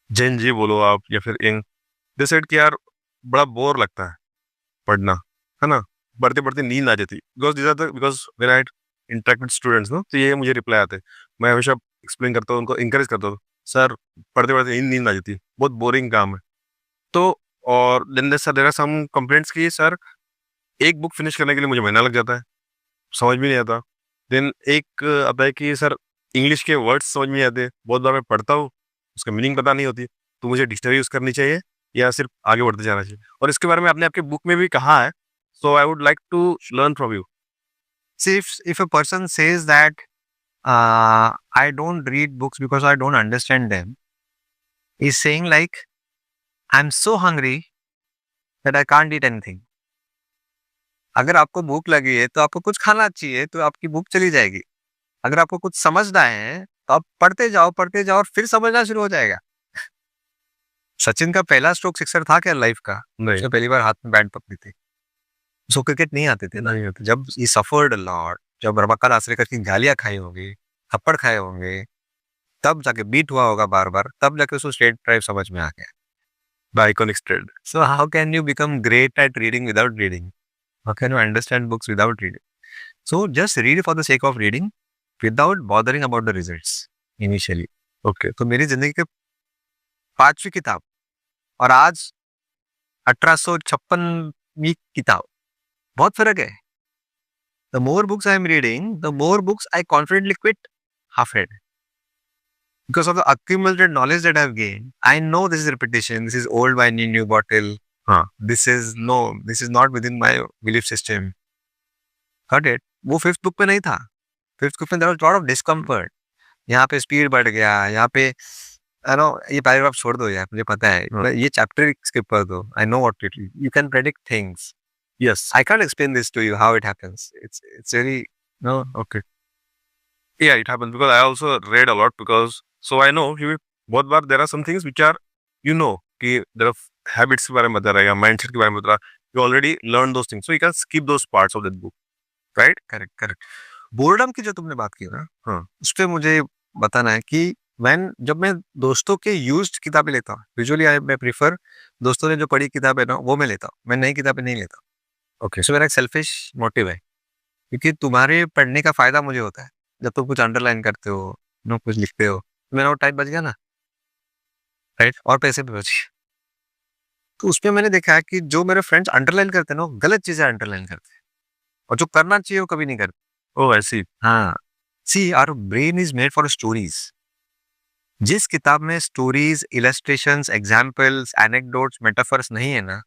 जेन जी बोलो आप या फिर इंग, दे सेड कि यार बड़ा बोर लगता है पढ़ना, है ना? पढ़ते-पढ़ते नींद आ जाती है। Because when I interact with students ना, तो ये मुझे रिप्लाई आते हैं। मैं हमेशा एक्सप्लेन करता हूँ, उनको एनकरेज करता हूँ, सर पढ़ते-पढ़ते नींद नींद आ जाती है, बहुत बोरिंग काम है। तो और then there are some complaints कि सर एक बुक फिनिश करने के लिए मुझे महीना लग जाता है, समझ में नहीं आता। देन एक आता है कि सर इंग्लिश के वर्ड्स समझ में नहीं आते, बहुत बार मैं पढ़ता हूँ, उसका मीनिंग पता नहीं होती, तो मुझे डिक्शनरी यूज़ करनी चाहिए या सिर्फ़ आगे बढ़ते जाना चाहिए? और इसके बारे में आपने आपके बुक में भी कहा है, so I would like to learn from you. See, if a person says that I don't read books because I don't understand them, he's saying like I'm so hungry that I can't eat anything. अगर आपको भूख लगी है तो आपको कुछ खाना चाहिए तो आपकी भूख चली जाएगी। अगर आपको कुछ समझना है तो आप पढ़ते जाओ और फिर समझना शुरू हो जाएगा। सचिन का पहला स्ट्रोक सिक्सर था क्या लाइफ का? नहीं, उसने पहली बार हाथ में बैट पकड़ी थी। उसको क्रिकेट नहीं आते थे ना। नहीं होती। जब ही सफर्ड अ लॉट, जब रबाका आसरेकर की गालियां खाई होंगी, थप्पड़ खाए होंगे, तब जाके बीट हुआ होगा बार-बार, तब जाके उसको स्ट्रेट ड्राइव समझ में आ गया। The iconic straight. So how can you become great at reading without reading? How can you understand books without reading? So just read for the sake of reading without bothering about the results initially. Okay, तो मेरी जिंदगी की 5वीं किताब और आज 1856वीं किताब, बहुत फर्क है। The more books I am reading, the more books I confidently quit half-head. Because of the accumulated knowledge that I've gained, I know this is repetition, this is old wine in new bottle, हाँ, this is not within my belief system. Got it? वो 5th book पे नहीं था। 5th book में there was lot of discomfort. यहाँ पे speed बढ़ गया, यहाँ पे ये पैराग्राफ छोड़ दो यार, मुझे पता है। हाँ, ये चैप्टर स्किप कर दो। I know what it is. You can predict things. Yes, I can't explain this to you how it happens. It's very no. Okay. Yeah, it happens because I also read a lot because so I know कि बहुत बार there are some things which are you know कि there are habits के बारे में बता रहेगा, mindset के बारे में बता रहा, you already learn those things, so you can skip those parts of that book, right? Correct, correct. Boredom की जो तुमने बात की ना, हाँ, उस पे मुझे बताना है कि जब मैं दोस्तों के यूज्ड किताबें लेता हूँ, यूजुअली मैं प्रेफर दोस्तों ने जो पढ़ी किताब है ना, वो मैं लेता हूँ। मैं नई किताबें नहीं लेता। ओके, सो मेरा एक सेल्फिश मोटिव है, क्योंकि तुम्हारे पढ़ने का फ़ायदा मुझे होता है। जब तुम कुछ अंडरलाइन करते हो, कुछ लिखते हो, तो मेरा वो टाइम बच गया ना, राइट? और पैसे भी बच गए। तो उसमें मैंने देखा है कि जो मेरे फ्रेंड्स अंडरलाइन करते हैं ना, वो गलत चीज़ें अंडरलाइन करते हैं और जो करना चाहिए, वो कभी नहीं करते। ओह ऐसी, हाँ, see our brain is made for stories. जिस किताब में stories, illustrations, examples, anecdotes, metaphors नहीं है ना,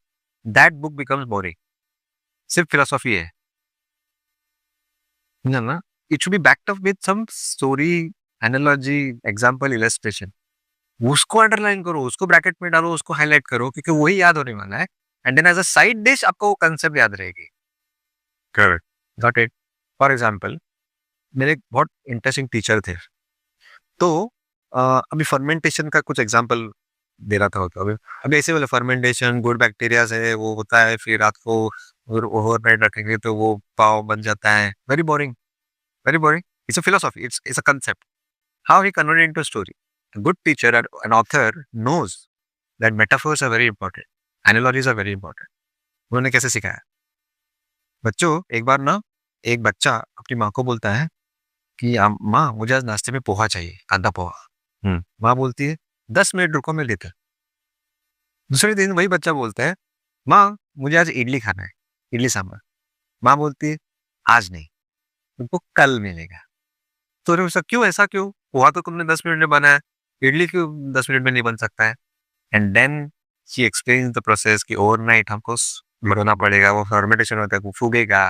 दैट बुक बिकम्स बोरिंग। सिर्फ फिलॉसफी है ना? It should be backed up with some story, analogy, example, illustration. उसको अंडरलाइन करो, उसको ब्रैकेट में डालो, उसको हाइलाइट करो, क्योंकि वही याद होने वाला है। And then as a side dish आपको वो कांसेप्ट याद रहेगी। Correct, got it? For example, मेरे एक बहुत इंटरेस्टिंग टीचर थे। तो अभी फर्मेंटेशन का कुछ एग्ज़ाम्पल दे रहा था वो तो अभी ऐसे बोले फर्मेंटेशन गुड बैक्टीरियाज़ है, वो होता है, फिर रात को और ओवरनाइट रखेंगे तो वो पाव बन जाता है। Very boring, very boring. It's a philosophy, it's a concept. How he converted into story. A good teacher and an author knows that metaphors are very important, analogies are very important. उन्होंने कैसे सिखाया? बच्चों, एक बार ना एक बच्चा अपनी माँ को बोलता है कि माँ मुझे आज नाश्ते में पोहा चाहिए, कांदा पोहा। माँ बोलती है 10 मिनट रुको मैं लेकर। दूसरे दिन वही बच्चा बोलता है, माँ मुझे आज इडली खाना है, इडली सांभर। माँ बोलती है आज नहीं, तुमको कल मिलेगा। तो अरे उसका क्यों, ऐसा क्यों? पोहा तो तुमने 10 मिनट में बनाया, इडली क्यों 10 मिनट में नहीं बन सकता है? And then she explains the process कि ओवरनाइट हमको भगोना पड़ेगा, वो फर्मेंटेशन होता है, वो फूगेगा,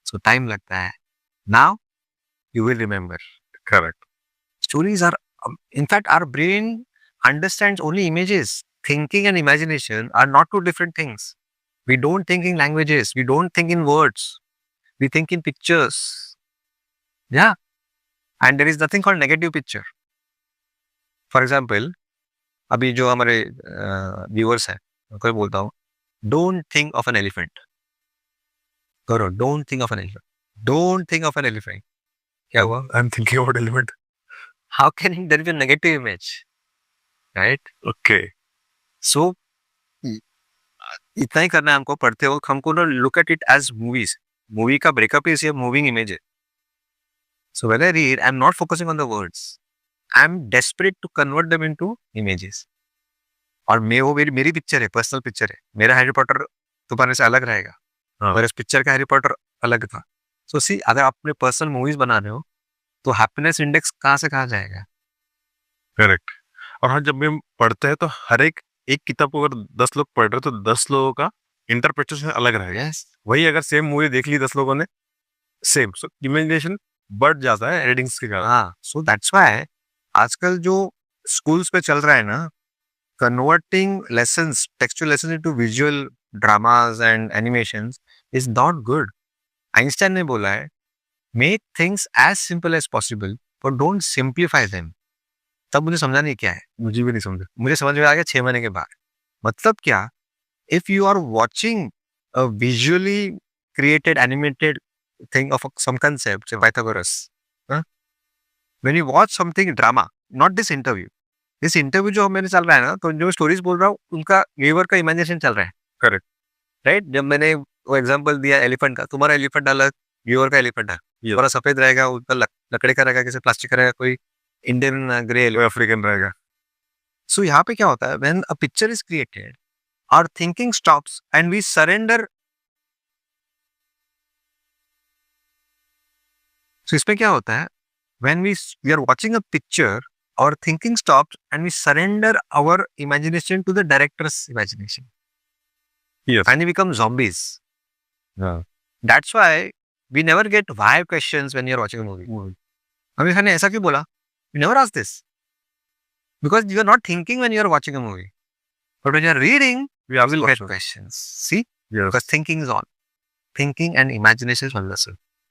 उसको टाइम लगता है। Now you will remember. Correct, Stories are, in fact, our brain understands only images. Thinking and imagination are not two different things. We don't think in languages. We don't think in words. We think in pictures. Yeah. And there is nothing called negative picture. For example, अभी जो हमारे viewers हैं, उनको बोलता हूँ, don't think of an elephant. करो, don't think of an elephant. Don't think of an elephant. क्या हुआ? I am thinking about element. How can there be a negative image? Right? Okay so इतना ही करना है हमको पढ़ते वक्त, हमको ना look at it as movies. Movie का breakup is a moving image. So when I read, I'm not focusing on the words. I'm desperate to convert them into images. और मैं वो मेरी मेरी पिक्चर है, पर्सनल पिक्चर है. मेरा Harry Potter तुम्हारे से अलग रहेगा, हाँ. और इस पिक्चर का हैरी पॉटर अलग था. सो सी, अगर आप अपने पर्सनल मूवीज बना रहे हो तो हैप्पीनेस इंडेक्स कहाँ से कहाँ जाएगा? करेक्ट. और हाँ, जब भी हम पढ़ते हैं तो हर एक किताब को अगर 10 लोग पढ़ रहे हो तो 10 लोगों का इंटरप्रिटेशन अलग रहेगा. यस. वही अगर सेम मूवी देख ली 10 लोगों ने, सेम, सो इमेजिनेशन बढ़ जाता है एडिटिंग्स के कारण. हाँ, सो दैट्स व्हाई आजकल जो स्कूल्स पे चल रहा है ना, converting lessons, textual lessons into visual dramas and animations is not good. Einstein ने बोला है, make things as simple as possible but don't simplify them. तब मुझे समझा नहीं क्या है. मुझे भी नहीं समझा. मुझे समझ में आ गया 6 महीने के बाद. मतलब क्या, if you are watching a visually created animated thing of some concept, say Pythagoras. Huh? When you watch something drama, not this interview. This interview जो मेरे चल रहा है ना, तो जो स्टोरीज बोल रहा हूँ उनका व्यूअर का इमेजिनेशन चल रहा है. करेक्ट. राइट? जब मैंने वो एग्जांपल दिया एलिफेंट का, तुम्हारा एलिफेंट अलग, व्यूअर का एलिफेंट है. थोड़ा सफेद रहेगा, उसका लकड़ी का रहेगा, किसी प्लास्टिक का रहेगा, कोई इंडियन ग्रे, कोई अफ्रीकन रहेगा. सो यहाँ पे क्या होता है, when a picture is created, our thinking stops and we surrender. So इसमें क्या होता है, when we are watching a picture, our thinking stops and we surrender our imagination to the director's imagination. Yes. And we become zombies. हाँ. That's why we never get why questions when you're watching a movie. अमीर खान ने ऐसा क्यों बोला? You never ask this. Because you are not thinking when you are watching a movie. But when you are reading, We ask you will get questions. questions. See? Yes. Because thinking is on. Thinking and imagination is on the same.